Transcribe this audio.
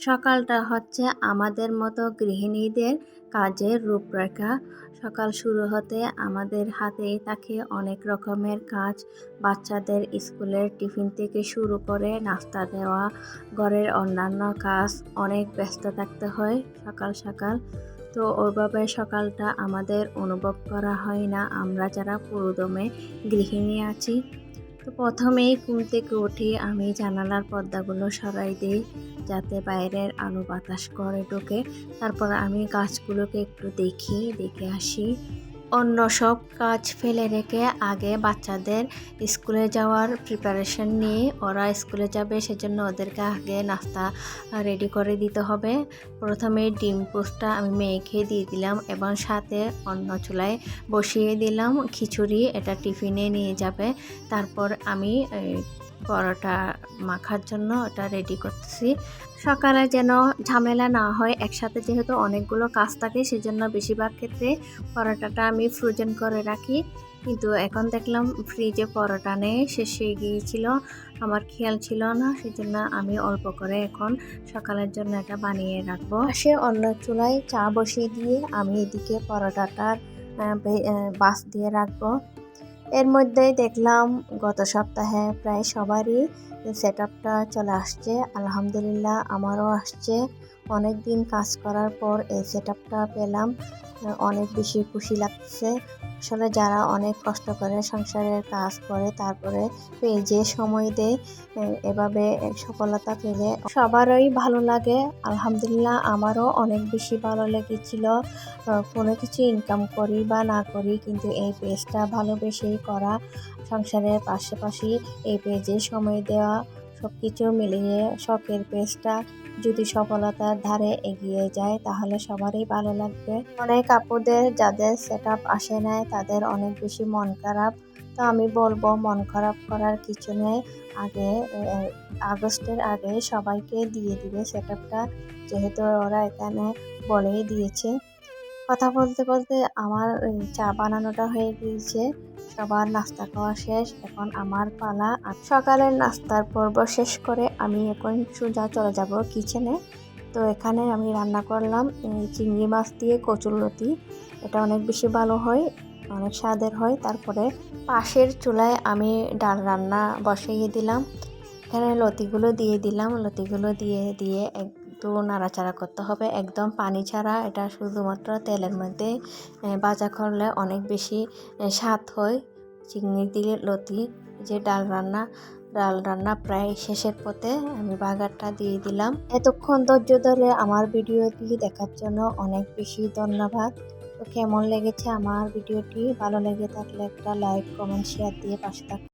সকালটা হচ্ছে আমাদের মতো গৃহিণীদের কাজের রূপরেখা। সকাল শুরু হতে আমাদের হাতেই থাকে অনেক রকমের কাজ। বাচ্চাদের স্কুলের টিফিন থেকে শুরু করে নাস্তা দেওয়া, ঘরের অন্যান্য কাজ, অনেক ব্যস্ত থাকতে হয় সকাল সকাল। তো ওইভাবে সকালটা আমাদের অনুভব করা হয় না আমরা যারা পুরোদমে গৃহিণী আছি। তো প্রথমেই ঘুম থেকে উঠে আমি জানালার পর্দাগুলো সরাই দিই যাতে বাইরের আলো বাতাস ঘরে ঢোকে। তারপর আমি গাছগুলোকে একটু দেখে আসি। অন্য সব কাজ ফেলে রেখে আগে বাচ্চাদের স্কুলে যাওয়ার প্রিপারেশন নিয়ে, ওরা স্কুলে যাবে সেজন্য ওদেরকে আগে নাস্তা রেডি করে দিতে হবে। প্রথমে ডিম পোস্টটা আমি মেখে দিয়ে দিলাম এবং সাথে অন্য চুলায় বসিয়ে দিলাম খিচুড়ি, এটা টিফিনে নিয়ে যাবে। তারপর আমি পরোটা মাখার জন্য এটা রেডি করতেছি। সকালে যেন ঝামেলা না হয়, একসাথে যেহেতু অনেকগুলো কাজ থাকে সেজন্য বেশিরভাগ ক্ষেত্রে পরোটাটা আমি ফ্রোজেন করে রাখি। কিন্তু এখন দেখলাম ফ্রিজে পরোটা নেই, শেষ হয়ে গিয়েছিল, আমার খেয়াল ছিল না, সেজন্য আমি অল্প করে এখন সকালের জন্য এটা বানিয়ে রাখবো। সে অন্য চুলায় চা বসিয়ে দিয়ে আমি এদিকে পরোটাটার বাস দিয়ে রাখবো। এর মধ্যেই দেখলাম গত সপ্তাহে প্রায় সবারই সেট আপটা চলে আসছে, আলহামদুলিল্লাহ আমারও আসছে। অনেক দিন কাজ করার পর এই সেট আপটা পেলাম, অনেক বেশি খুশি লাগছে। আসলে যারা অনেক কষ্ট করে সংসারের কাজ করে তারপরে পেজে সময় দেয়, এভাবে সফলতা পেলে সবারই ভালো লাগে। আলহামদুলিল্লাহ আমারও অনেক বেশি ভালো লেগেছিল। কোনো কিছু ইনকাম করি বা না করি, কিন্তু এই পেজটা ভালোবেসেই করা, সংসারের পাশাপাশি এই পেজে সময় দেওয়া, সব কিছু মিলিয়ে শখের পেজটা যদি সফলতার ধারে এগিয়ে যায় তাহলে সবারই ভালো লাগবে। অনেক আপুদের যাদের সেট আপ আসে নাই তাদের অনেক বেশি মন খারাপ। তো আমি বলবো মন খারাপ করার কিছু নেই। আগে আগস্টের আগে সবাইকে দিয়ে দিবে সেট আপটা, যেহেতু ওরা এখানে বলেই দিয়েছে। কথা বলতে বলতে আমার চা বানানোটা হয়ে গিয়েছে, সবার নাস্তা খাওয়া শেষ, এখন আমার পালা। সকালের নাস্তার পর্ব শেষ করে আমি এখন সোজা চলে যাব কিচেনে। তো এখানে আমি রান্না করলাম চিংড়ি মাছ দিয়ে কচুরলতি, এটা অনেক বেশি ভালো হয়, অনেক স্বাদের হয়। তারপরে পাশের চুলায় আমি ডাল রান্না বসিয়ে দিলাম, এখানে লতিগুলো দিয়ে দিলাম, লতিগুলো দিয়ে একটু নাড়াচাড়া করতে হবে, একদম পানি ছাড়া। এটা শুধুমাত্র তেলের মধ্যে ভাজা করলে অনেক বেশি স্বাদ হয়। চিংড়ি দিয়ে লতি, যে ডাল রান্না প্রায় শেষের পথে, আমি বাগারটা দিয়ে দিলাম। এতক্ষণ ধৈর্য ধরে আমার ভিডিওটি দেখার জন্য অনেক বেশি ধন্যবাদ। তো কেমন লেগেছে আমার ভিডিওটি? ভালো লেগে থাকলে একটা লাইক, কমেন্ট, শেয়ার দিয়ে পাশে থাকুন।